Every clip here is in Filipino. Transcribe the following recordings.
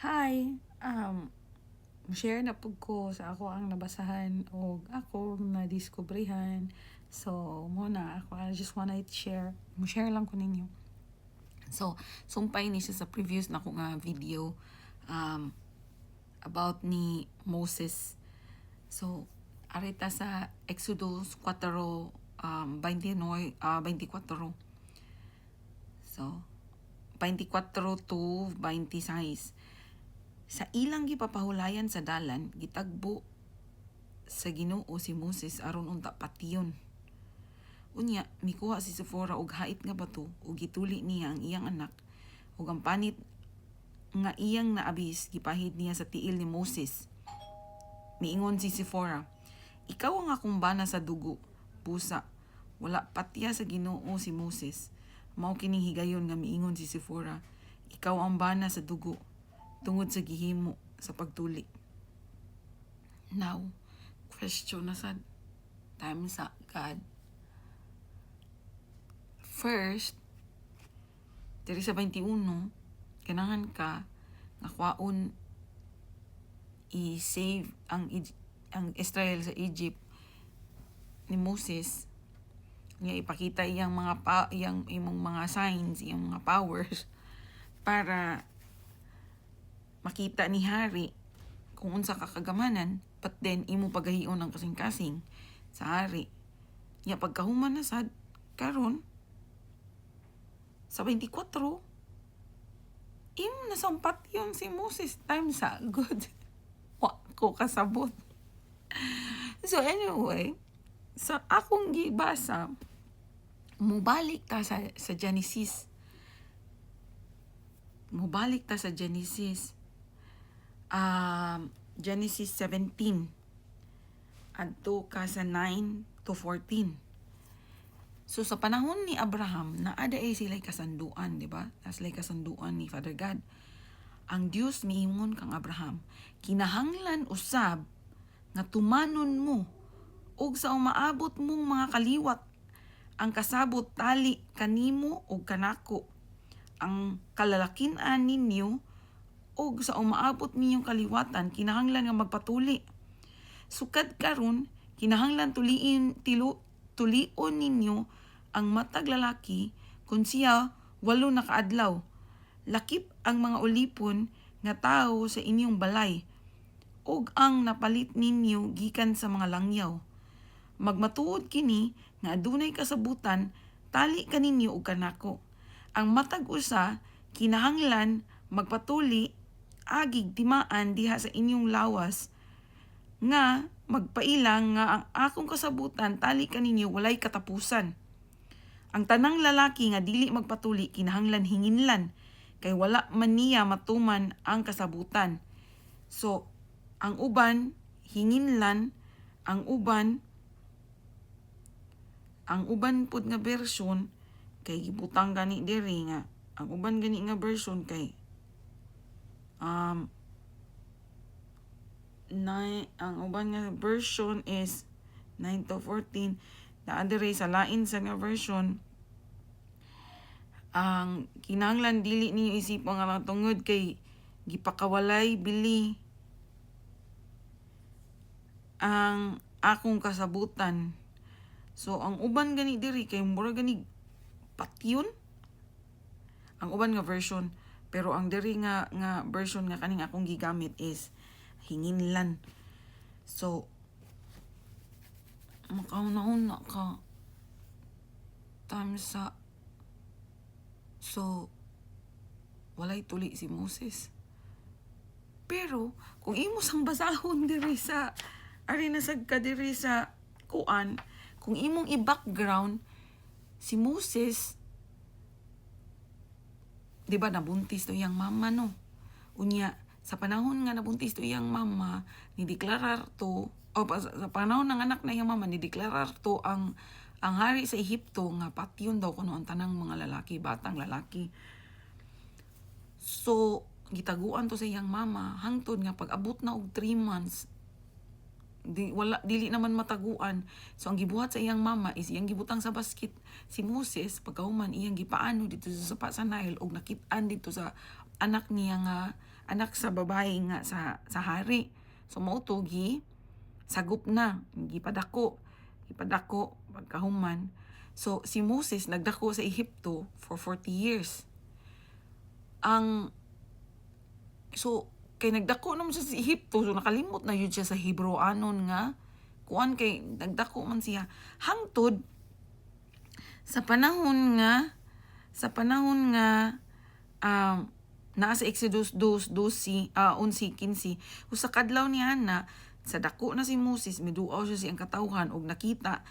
Hi, share na pud ko sa ako ang nabasahan o ako na diskubrihan. So, muna ako, I just wanna share. Share lang ko ninyo. So, sumpay ni siya sa previous na ko nga video about ni Moses. So, arita sa Exodus 4, 29, 24. So, 24 to 26. Sa ilang gipapahulayan sa dalan, gitagbo sa Ginoo si Moses aron unta patiyon. Unya, mikuha si Sephora og hait nga bato ug gituli niya ang iyang anak ug ang panit nga iyang naabis gipahid niya sa tiil ni Moses. Miingon si Sephora, "Ikaw ang akong bana sa dugo, busa. Wala patya sa Ginoo si Moses." Mao kining higayon nga miingon si Sephora, "Ikaw ang bana sa dugo." Tungod sa gihimo sa pagtuli. Now, question na sa time sa God. First, diri sa 21, ganahan ka nga kwaon i-save ang Israel sa Egypt ni Moses nga ipakita iyang imong mga signs, iyang mga powers para makita ni hari kung unsa ka kagamanan, but then imo pagahion ang kasing-kasing sa hari. Nya pagkahuman na sad karon sa 24, imo nasampat yun si Moses time sa good. Wa ko kasabot. So anyway, sa akong gibasa, mubalik ta sa Genesis. Mubalik ta sa Genesis. Genesis 17 adto ka sa 9 to 14. So sa panahon ni Abraham, naada sila'y kasanduan, di ba? Sila'y kasanduan ni Father God. Ang Dios miingon kang Abraham, kinahanglan usab nga tumanon mo ug sa umaabot mong mga kaliwat ang kasabot tali kanimo ug kanako, ang kalalakin-an ninyo ug sa umaabot ninyong kaliwatan kinahanglan nga magpatuli. Sukad karon kinahanglan tulion ninyo ang matag lalaki kun siya 8 na kaadlaw. Lakip ang mga ulipon nga tawo sa inyong balay ug ang napalit ninyo gikan sa mga langyaw. Magmatuod kini nga adunay kasabutan tali kaninyo ug kanako. Ang matag usa kinahanglan magpatuli agig timaan diha sa inyong lawas nga magpailang nga ang akong kasabutan tali kaninyo walay katapusan. Ang tanang lalaki nga dili magpatuli kinahanglan hinginlan kay wala man niya matuman ang kasabutan. So ang uban hinginlan, ang uban pud nga version kay gibutang gani diri nga ang uban gani nga version kay ang uban nga version is 9 to 14. Naadere sa lain sa nga version, ang kinahanglan dili niyo isipon nga tungod kay gipakawalay bili ang akong kasabutan. So ang uban gani diri kay mura gani patyon ang uban nga version, pero ang diri nga version nga kaning akong gigamit is hinginlan. So makauna-una ka time sa so walay tuli si Moses. Pero kung imo sang basahon diri sa ari nasag ka diri sa kuan, kung imong i-background si Moses, di ba nabuntis to iyang mama no? Unya, sa panahon nga nabuntis to iyang mama, nideklarar to, sa panahon ng anak na iyang mama, nideklarar to ang hari sa Ehipto nga patyon daw kuno ang tanang mga lalaki, batang lalaki. So, gitaguan to sa iyang mama, hangtod nga pag-abot na og 3 months, dili naman mataguan. So ang gibuhat sa iyang mama is iyang gibutang sa basket si Moses, pagkahuman iyang gipaano dito sa sapa sa Nile og nakit-an dito sa anak niya nga anak sa babae nga sa hari. So mao to sagop na, gipadako pagkahuman. So si Moses nagdako sa Ehipto for 40 years. So kay nagdako naman siya sa Ehipto, so nakalimot na yun siya sa Hebrewanon nga kuan, kay nagdako man siya hangtod sa panahon nga naa sa Exodus 2:11-15, usa kadlaw niya na sa dako na si Moses, miduaw siya siyang katawhan og nakita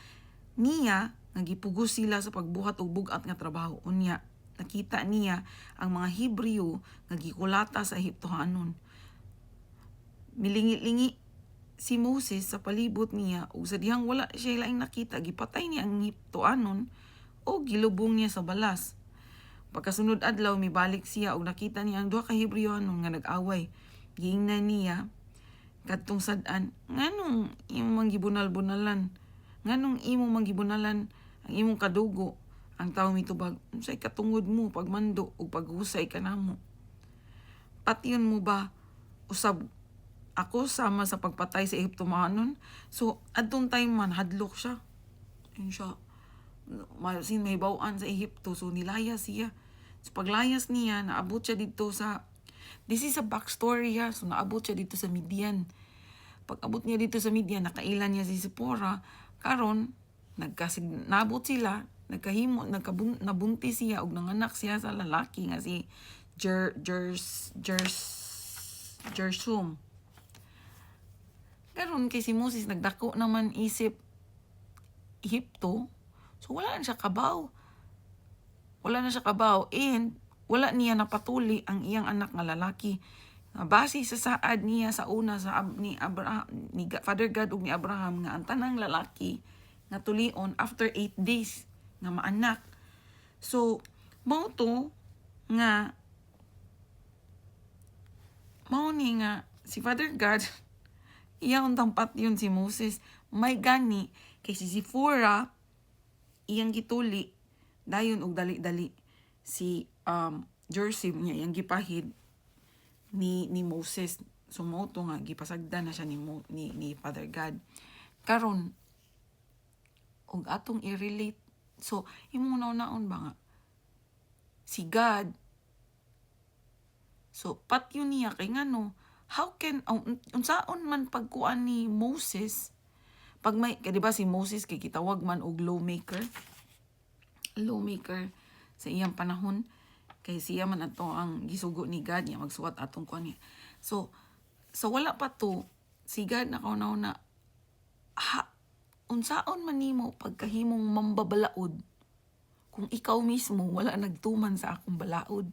niya nga gipugos sila sa pagbuhat og bugat nga trabaho. Unya nakita niya ang mga Hebreo nga gikulata sa Ehiptohanon. Milingi-lingi si Moses sa palibot niya ug sa dihang wala siya laing nakita, gipatay niya ang Ehiptohanon o gilubong niya sa balas. Pagkasunod adlaw mibalik siya ug nakita niya ang duha ka Hebreohanon nga nag-away. Giingnan niya kadtong sad-an, nganong imong gibunal-bunalan? Nganong imong manggibunalan ang imong kadugo? Ang tawo mitubag, unsay katungod mo pagmando ug paghusay kanamo? Patyon mo ba usab ako sama sa pagpatay sa Ehiptohanon? So adtong time man hadlok siya. Yun siya. May bawaan sa Ehipto, so nilayas siya. So paglayas niya, naabot siya dito sa, this is a backstory ha, so naabot siya dito sa Midian. Pag abot niya dito sa Midian, nakailan niya si Zipporah, karon nabot sila, nabuntis siya, ug nanganak siya sa lalaki nga si Gershom. Karon kay si Moses nagdako naman isip Ehipto, so wala na siya kabaw, and wala niya napatuli ang iyang anak nga lalaki. Base sa saad niya sa una ni Father God ug ni Abraham nga ang tanang lalaki nga tulion after 8 days nga maanak. So mao ni nga si Father God iya untang patyon si Moses, may gani kay si Zipporah iyang gituli dayon og dali-dali si Gershom niya iyang gipahid ni Moses. So mao to nga gipasagdan na siya ni Father God. Karon og atong i-relate, so imong naon ba nga si God, so patyon niya kay ngano, how can unsaon man pagkuan ni Moses pag may, kaya diba si Moses kay gitawag man og lawmaker sa iyang panahon, kay siya man ato ang gisugo ni God niya magsuwat atong kuan niya. So wala pa to, si God nakaunaw na unsaon man nimo pagkahimong mambabalaod kung ikaw mismo wala nagtuman sa akong balaod.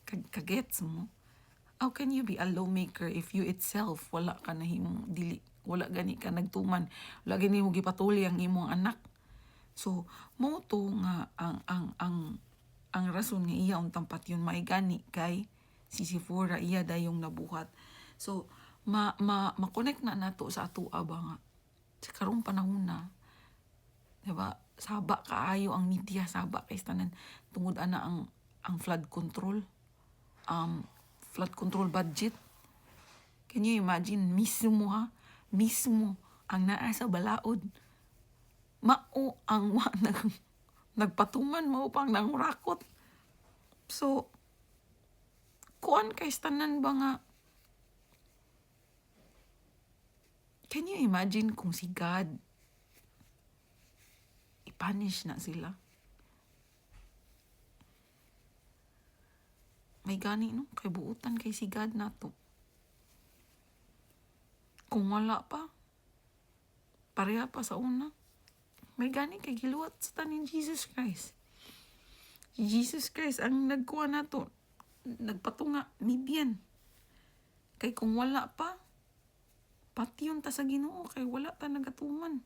Kagets mo? How can you be a lawmaker if you itself wala ka nahimong dili, wala gani ka nagtuman, wala gani mo gipatuli ang imong anak? So mo to nga ang rason nga iya untang patyon may gani kay si Zipporah iya dayong nabuhat. So ma-connect na nato sa atoa ba nga sa karong panahon na, diba, saba kaayo ang media, saba kay tanan tungod ana ang flood control budget. Can you imagine, mismo ang naa sa balaod, mao ang nagpatuman, mao pang nangurakot. So kuan kay tanan ba nga, can you imagine kung si God i-punish na sila? May gani no, kay buutan kay si God nato. Kung wala pa, pareha pa sa una, may gani kay giluwat sa tanin Jesus Christ. Jesus Christ ang nagkuha nato, nagpatunga Midian. Kay kung wala pa, patyon ta sa Ginoo, kay wala ta nagatuman.